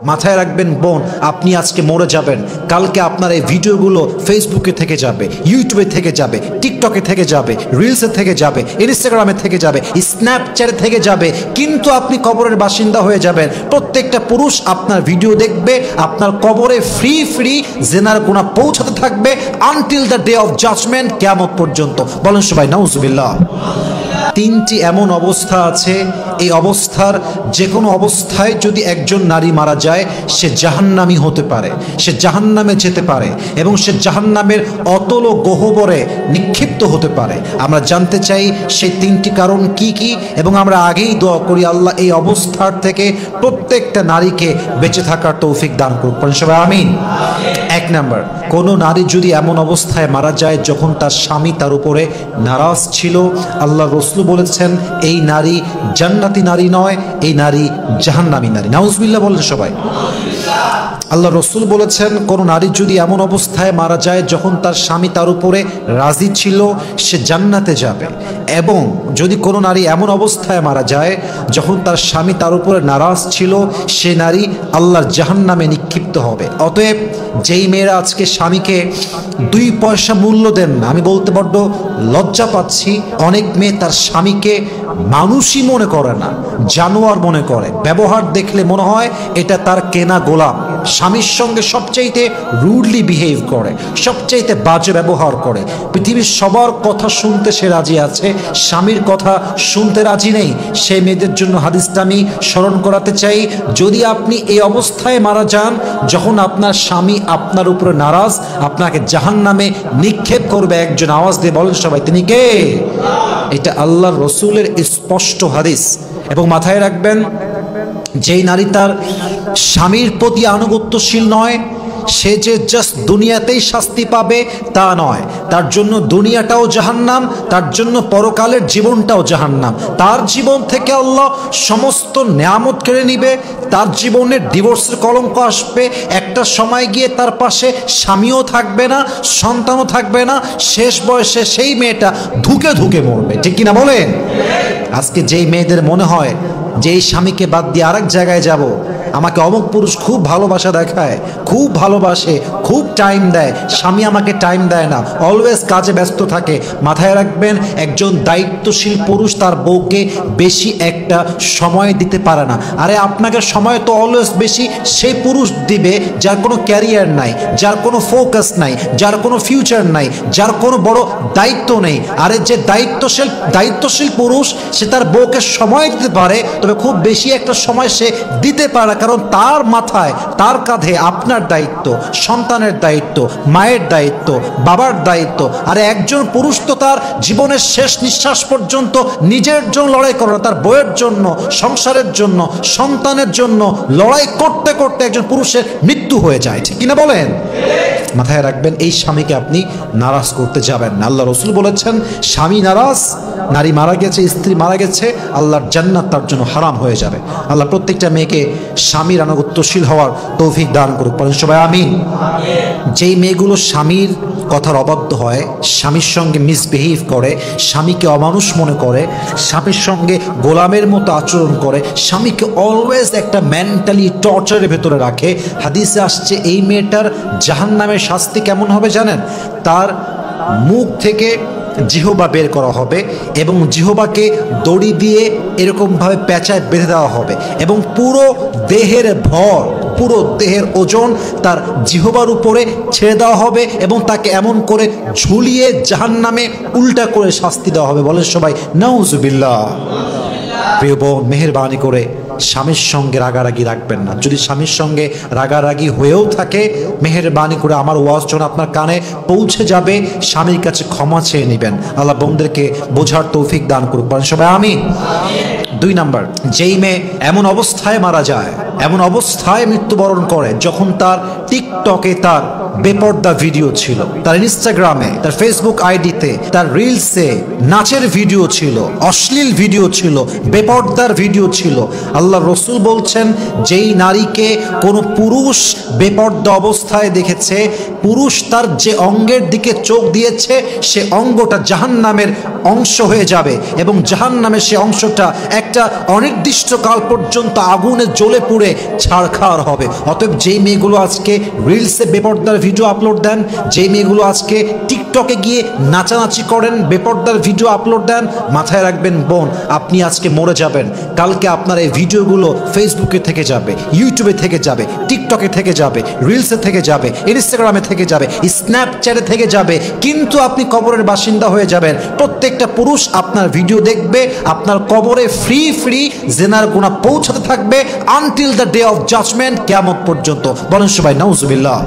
মাথায় রাখবেন বোন, আপনি আজকে মরে যাবেন, কালকে আপনার এই ভিডিওগুলো ফেসবুকে থেকে যাবে, ইউটিউবে থেকে যাবে, টিকটকে থেকে যাবে, রিলসে থেকে যাবে, ইনস্টাগ্রামে থেকে যাবে, স্ন্যাপচ্যাটে থেকে যাবে, কিন্তু আপনি কবরের বাসিন্দা হয়ে যাবেন। প্রত্যেকটা পুরুষ আপনার ভিডিও দেখবে, আপনার কবরে ফ্রি ফ্রি জেনার গুনাহ পৌঁছাতে থাকবে until the day of judgment, কিয়ামত পর্যন্ত। বলেন সবাই নাউজুবিল্লাহ। তিনটি এমন অবস্থা আছে, এই অবস্থার যে কোনো অবস্থায় যদি একজন নারী মারা যায় সে জাহান্নামী হতে পারে, সে জাহান্নামে যেতে পারে এবং সে জাহান্নামের অতল গহ্বরে নিক্ষিপ্ত হতে পারে। আমরা জানতে চাই সেই তিনটি কারণ কি কি, এবং আমরা আগেই দোয়া করি আল্লাহ এই অবস্থার থেকে প্রত্যেকটা নারীকে বেঁচে থাকার তৌফিক দান করুক। সবাই আমিন। এক নাম্বার, কোনো নারী যদি এমন অবস্থায় মারা যায় যখন তার স্বামী তার উপরে নারাজ ছিল, আল্লাহ রসুল বলেছেন এই নারী জান্নাতি নারী নয়, এই নারী জাহান্নামী নারী। নাউজুবিল্লাহ বলেন সবাই। আল্লাহ রসুল বলেছেন কোন নারী যদি এমন অবস্থায় মারা যায় যখন তার স্বামী তার উপরে রাজি ছিল, সে জান্নাতে যাবে। এবং যদি কোনো নারী এমন অবস্থায় মারা যায় যখন তার স্বামী তার উপরে নারাজ ছিল, সে নারী আল্লাহর জাহান্নামে নিক্ষিপ্ত হবে। অতএব যেই মেয়েরা আজকে স্বামীকে 2 পয়সা মূল্য দেন না, আমি বলতে বড্ড লজ্জা পাচ্ছি, অনেক মেয়ে তার স্বামীকে মানুষই মনে করে না, জানোয়ার মনে করে। ব্যবহার দেখলে মনে হয় এটা তার কেনা গোলাম। স্বামীর সঙ্গে সবচাইতে রুডলি বিহেভ করে, সবচাইতে বাজে ব্যবহার করে। পৃথিবীর সবার কথা শুনতে সে রাজি আছে, স্বামীর কথা শুনতে রাজি নেই। সেই মেয়েদের জন্য হাদিসটা আমি স্মরণ করাতে চাই। যদি আপনি এই অবস্থায় মারা যান যখন আপনার স্বামী আপনার উপরে নারাজ, আপনাকে জাহান্নামে নিক্ষেপ করবে, একজন আওয়াজ দিয়ে বলেন সবাই তিনি কে? এটা আল্লাহর রসুলের স্পষ্ট হাদিস। এবং মাথায় রাখবেন, যেই নারী তার স্বামীর প্রতি আনুগত্যশীল নয়, সে যে জাস্ট দুনিয়াতেই শাস্তি পাবে তা নয়, তার জন্য দুনিয়াটাও জাহান্নাম, তার জন্য পরকালের জীবনটাও জাহান্নাম। তার জীবন থেকে আল্লাহ সমস্ত নেয়ামত কেড়ে নিবে, তার জীবনে ডিভোর্সের কলঙ্ক আসবে, একটা সময় গিয়ে তার পাশে স্বামীও থাকবে না, সন্তানও থাকবে না, শেষ বয়সে সেই মেয়েটা ধুকে ধুকে মরবে। ঠিক কিনা বলেন? আজকে যেই মেয়েদের মনে হয় যে এই স্বামীকে বাদ দিয়ে আরেক জায়গায় যাব, আমাকে অমুক পুরুষ খুব ভালোবাসা দেখায়, খুব ভালোবাসে, খুব টাইম দেয়, স্বামী আমাকে টাইম দেয় না, অলওয়েজ কাজে ব্যস্ত থাকে, মাথায় রাখবেন একজন দায়িত্বশীল পুরুষ তার বউকে বেশি একটা সময় দিতে পারে না। আরে আপনাকে সময় তো অলওয়েজ বেশি সেই পুরুষ দিবে যার কোনো ক্যারিয়ার নাই, যার কোনো ফোকাস নাই, যার কোনো ফিউচার নাই, যার কোনো বড় দায়িত্ব নেই। আরে যে দায়িত্বশীল পুরুষ সে তার বউকে সময় দিতে পারে, তবে খুব বেশি একটা সময় সে দিতে পারে, কারণ তার মাথায়, তার কাঁধে আপনার দায়িত্ব, সন্তানের দায়িত্ব, মায়ের দায়িত্ব, বাবার দায়িত্ব। আর একজন পুরুষ তো তার জীবনের শেষ নিঃশ্বাস পর্যন্ত নিজের জন্য লড়াই করে না, তার বউয়ের জন্য, সংসারের জন্য, সন্তানের জন্য লড়াই করতে করতে একজন পুরুষের মৃত্যু হয়ে যায়। ঠিক কিনা বলেন? মাথায় রাখবেন এই স্বামীকে আপনি নারাজ করতে যাবেন না। আল্লাহ রসুল বলেছেন স্বামী নারাজ, নারী মারা গেছে, স্ত্রী মারা গেছে, আল্লাহর জান্নাত তার জন্য হারাম হয়ে যাবে। আল্লাহ প্রত্যেকটা মেয়েকে স্বামীর আনুগত্যশীল হওয়ার তৌফিক দান করুক। বলেন সবাই আমিন। যেই মেয়েগুলো স্বামীর কথার অবাধ্য হয়, স্বামীর সঙ্গে মিসবিহেভ করে, স্বামীকে অমানুষ মনে করে, স্বামীর সঙ্গে গোলামের মতো আচরণ করে, স্বামীকে অলওয়েজ একটা মেন্টালি টর্চারের ভেতরে রাখে, হাদিসে আসছে এই মেয়েটার জাহান্নামের শাস্তি কেমন হবে জানেন? তার মুখ থেকে জিহবা বের করা হবে এবং জিহবাকে দড়ি দিয়ে এরকমভাবে পেঁচায় বেঁধে দেওয়া হবে এবং পুরো দেহের ভর, পুরো দেহের ওজন তার জিহবার উপরে ছেড়ে দেওয়া হবে এবং তাকে এমন করে ঝুলিয়ে জাহান্নামে উল্টা করে শাস্তি দেওয়া হবে। বলেন সবাই নাউজুবিল্লাহ। প্রিয় বোন, মেহেরবানি করে স্বামীর সঙ্গে রাগারাগি রাখবেন না। যদি স্বামীর সঙ্গে রাগারাগি হয়েও থাকে, মেহেরবানি করে আমার ওয়াজ যখন আপনার কানে পৌঁছে যাবে, স্বামীর কাছে ক্ষমা চেয়ে নেবেন। আল্লাহ বোনদেরকে বোঝার তৌফিক দান করুক। বলেন সবাই আমিন। 2 নাম্বার, যেই মেয়ে এমন অবস্থায় মারা যায়, এমন অবস্থায় মৃত্যুবরণ করে যখন তার টিকটকে তার বেপর্দা ভিডিও ছিল, তার ইনস্টাগ্রামে, তার ফেসবুক আইডিতে, তার রিলসে নাচের ভিডিও ছিল, অশ্লীল ভিডিও ছিল, বেপর্দার ভিডিও ছিল। আল্লাহ রসুল বলছেন যেই নারীকে কোনো পুরুষ বেপর্দা অবস্থায় দেখেছে, পুরুষ তার যে অঙ্গের দিকে চোখ দিয়েছে সে অঙ্গটা জাহান্নামের অংশ হয়ে যাবে এবং জাহান্নামের সে অংশটা একটা অনির্দিষ্টকাল পর্যন্ত আগুনে জ্বলে পুড়ে হবে, ছাড়খাড় হবে। অতএব যেই মেয়েগুলো আজকে রিলসে বেপর্দার ভিডিও আপলোড দেন, যেই মেয়েগুলো আজকে টিকটকে গিয়ে নাচানাচি করেন, বেপর্দার ভিডিও আপলোড দেন, মাথায় রাখবেন বোন, আপনি আজকে মরে যাবেন। কালকে আপনার এই ভিডিওগুলো ফেসবুকে থেকে যাবে, ইউটিউবে থেকে যাবে, টিকটকে থেকে যাবে, রিলসে থেকে যাবে, ইনস্টাগ্রামে থেকে যাবে, স্ন্যাপচ্যাটে থেকে যাবে, কিন্তু আপনি কবরের বাসিন্দা হয়ে যাবেন। প্রত্যেকটা পুরুষ আপনার ভিডিও দেখবে, আপনার কবরে ফ্রি ফ্রি জেনার গুনাহ পৌঁছাতে থাকবে until the day of judgment, কিয়ামত পর্যন্ত। বলেন সবাই নাউজুবিল্লাহ।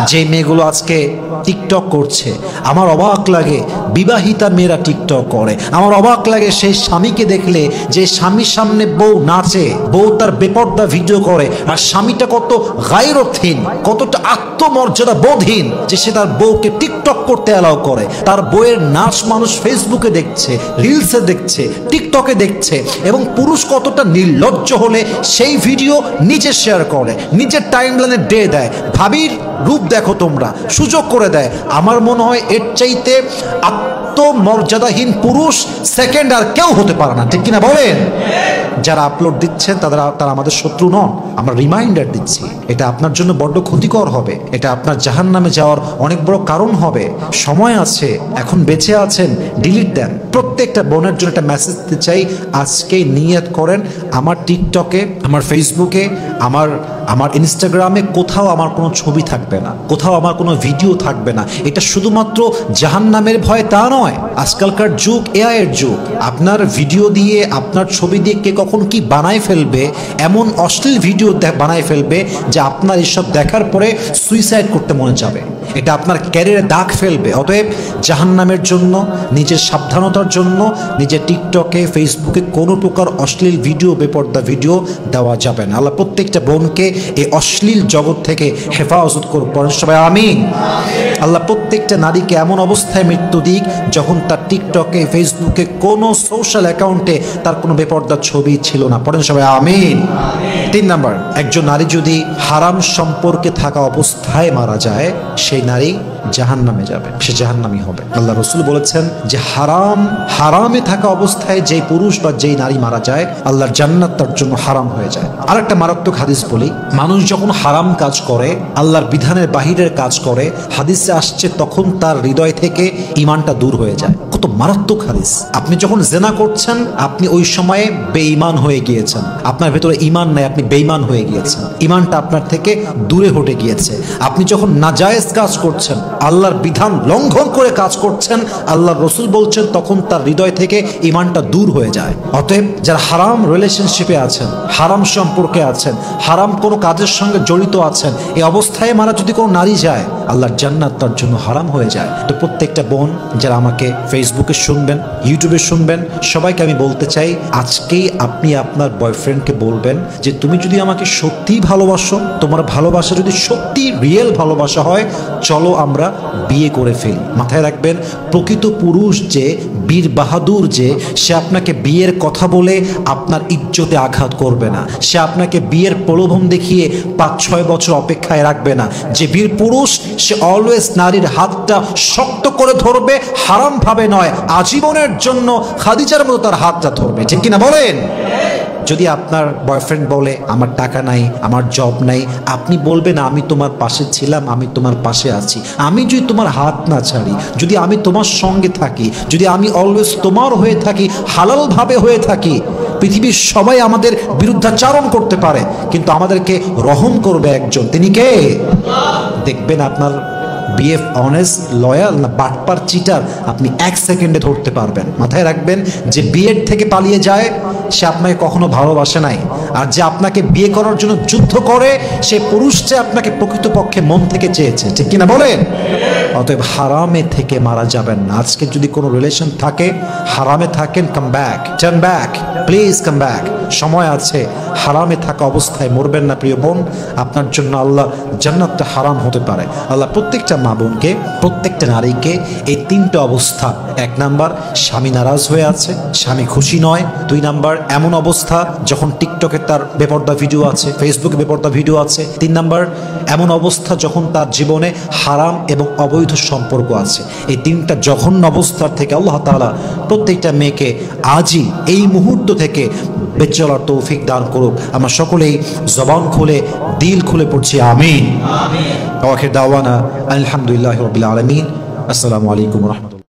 যে মেয়েগুলো আজকে টিকটক করছে, আমার অবাক লাগে বিবাহিতা মেয়েরা টিকটক করে। আমার অবাক লাগে সেই স্বামীকে দেখলে যে স্বামীর সামনে বউ নাচে, বউ তার বেপর্দা ভিডিও করে, আর স্বামীটা কত গায়রতহীন, কতটা আত্মমর্যাদা বোধহীন যে সে তার বউকে টিকটক করতে অ্যালাউ করে। তার বউয়ের নাচ মানুষ ফেসবুকে দেখছে, রিলসে দেখছে, টিকটকে দেখছে, এবং পুরুষ কতটা নির্লজ্জ হলে সেই ভিডিও নিজে শেয়ার করে, নিজের টাইমলাইনে দিয়ে দেয়। ভাবির রূপ দেখো তোমরা, সুযোগ করে দেয়। আমার মনে হয় এর চাইতে আত্মমর্যাদাহীন পুরুষ সেকেন্ড আর কেউ হতে পারে না, ঠিক কিনা বলেন? যারা আপলোড দিচ্ছেন তারা আমাদের শত্রু নন, আমরা রিমাইন্ডার দিচ্ছি। এটা আপনার জন্য বড্ড ক্ষতিকর হবে, এটা আপনার জাহান্নামে যাওয়ার অনেক বড় কারণ হবে। সময় আছে, এখন বেঁচে আছেন, ডিলিট দেন। প্রত্যেকটা বোনের জন্য একটা মেসেজ দিতে চাই, আজকেই নিয়ত করেন, আমার টিকটকে, আমার ফেসবুকে, আমার ইনস্টাগ্রামে কোথাও আমার কোনো ছবি থাকবে না, কোথাও আমার কোনো ভিডিও থাকবে না। এটা শুধুমাত্র জাহান্নামের ভয় তা নয়, আজকালকার যুগ এআই এর যুগ। আপনার ভিডিও দিয়ে, আপনার ছবি দিয়ে কে কখন কি বানায় ফেলবে, এমন অশ্লীল ভিডিও বানায় ফেলবে যে আপনার এসব দেখার পরে সুইসাইড করতে মনে যাবে। এটা আপনার ক্যারিয়ারে দাগ ফেলবে। অতএব জাহান্নামের জন্য, নিজের সাবধানতার জন্য নিজের টিকটকে, ফেসবুকে কোনো প্রকার অশ্লীল ভিডিও, বেপর্দা ভিডিও দেওয়া যাবে না। আল্লাহ প্রত্যেকটা বোনকে এই অশ্লীল জগৎ থেকে হেফাজত করুক, পড়েন সবাই আমিন। আল্লাহ প্রত্যেকটা নারীকে এমন অবস্থায় মৃত্যু দিক যখন তার টিকটকে, ফেসবুকে, কোনো সোশ্যাল অ্যাকাউন্টে তার কোনো বেপর্দার ছবি ছিল না, পড়েন সবাই আমিন। 3 নাম্বার, একজন নারী যদি হারাম সম্পর্কে থাকা অবস্থায় মারা যায়, সেই নারী জাহান্নামে যাবে, সে জাহান্নামী হবে। আল্লাহ রসুল বলেছেন যে হারামে থাকা অবস্থায় যেই পুরুষ বা যেই নারী মারা যায়, আল্লাহর জান্নাত তার জন্য হারাম হয়ে যায়। আর একটা মারাত্মক হাদিস বলি, মানুষ যখন হারাম কাজ করে, আল্লাহর বিধানের বাহিরের কাজ করে, হাদিসে আসছে তখন তার হৃদয় থেকে ঈমানটা দূর হয়ে যায়। কত মারাত্মক হাদিস! আপনি যখন জেনা করছেন, আপনি ওই সময়ে বেঈমান হয়ে গিয়েছেন, আপনার ভেতরে ঈমান নাই, আপনি বেঈমান হয়ে গিয়েছেন, ঈমানটা আপনার থেকে দূরে হটে গিয়েছে। আপনি যখন নাজায়েজ কাজ করছেন, আল্লাহর বিধান লঙ্ঘন করে কাজ করছেন, আল্লাহর রসুল বলছেন তখন তার হৃদয় থেকে ঈমানটা দূর হয়ে যায়। অতএব যারা হারাম রিলেশনশিপে আছেন, হারাম সম্পর্কে আছেন, হারাম কোনো কাজের সঙ্গে জড়িত আছেন, এই অবস্থায় মারা যদি কোনো নারী যায়, আল্লাহর জান্নাত তার জন্য হারাম হয়ে যায়। তো প্রত্যেকটা বোন যারা আমাকে ফেসবুকে শুনবেন, ইউটিউবে শুনবেন, সবাইকে আমি বলতে চাই, আজকেই আপনি আপনার বয়ফ্রেন্ডকে বলবেন যে তুমি যদি আমাকে সত্যিই ভালোবাসো, তোমার ভালোবাসা যদি সত্যি রিয়েল ভালোবাসা হয়, চলো আমরা বিয়ে করে ফেলি। মাথায় রাখবেন, প্রকৃত পুরুষ যে, বীর বাহাদুর যে, সে আপনাকে বিয়ের কথা বলে আপনার ইজ্জতে আঘাত করবে না, সে আপনাকে বিয়ের প্রলোভন দেখিয়ে 5-6 বছর অপেক্ষায় রাখবে না। যে বীর পুরুষ, সে অলওয়েজ নারীর হাতটা শক্ত করে ধরবে, হারাম ভাবে নয়, আজীবনের জন্য খাদিজার মতো তার হাতটা ধরবে, ঠিক কিনা বলেন? যদি আপনার বয়ফ্রেন্ড বলে আমার টাকা নাই, আমার জব নাই, আপনি বলবেন আমি তোমার পাশে ছিলাম, আমি তোমার পাশে আছি, আমি যদি তোমার হাত না ছাড়ি, যদি আমি তোমার সঙ্গে থাকি, যদি আমি অলওয়েজ তোমার হয়ে থাকি, হালালভাবে হয়ে থাকি, পৃথিবীর সবাই আমাদের বিরুদ্ধাচারণ করতে পারে, কিন্তু আমাদেরকে রহম করবে একজন, তিনি কে? দেখবেন আপনার বিএফ অনেস্ট, লয়াল না বাটপার, চিটার, আপনি 1 সেকেন্ডে ধরতে পারবেন। মাথায় রাখবেন, যে বিয়ের থেকে পালিয়ে যায় সে আপনাকে কখনো ভালোবাসে নাই, আর যে আপনাকে বিয়ে করার জন্য যুদ্ধ করে সে পুরুষটা আপনাকে প্রকৃতপক্ষে মন থেকে চেয়েছে, ঠিক কিনা বলেন? অতএব হারামে থেকে মারা যাবেন না। আজকে যদি কোনো রিলেশন থাকে, হারামে থাকেন, come back, turn back, please come back, সময় আছে। হারামে থাকা অবস্থায় মরবেন না প্রিয় বোন, আপনার জন্য আল্লাহ জান্নাতটা হারাম হতে পারে। আল্লাহ প্রত্যেকটা মা বোনকে, প্রত্যেকটা নারীকে এই 3টে অবস্থা, 1 নাম্বার স্বামী নারাজ হয়ে আছে, স্বামী খুশি নয়, 2 নাম্বার এমন অবস্থা যখন টিকটকে তার বেপর্দা ভিডিও আছে, ফেসবুকে বেপর্দা ভিডিও আছে, 3 নাম্বার এমন অবস্থা যখন তার জীবনে হারাম এবং অবৈধ সম্পর্ক আছে। এই 3টা জঘন্য অবস্থার থেকে আল্লাহ তাআলা প্রত্যেকটা মেয়েকে আজই, এই মুহূর্ত থেকে বেঁচে চলার তৌফিক দান করুক। আমরা সকলেই জবান খুলে দিল খুলে পড়ছি আমিন। আখির দাওয়ানা আলহামদুলিল্লাহি রাব্বিল আলামিন। আসসালামু আলাইকুম ওয়া রাহমাতুল্লাহ।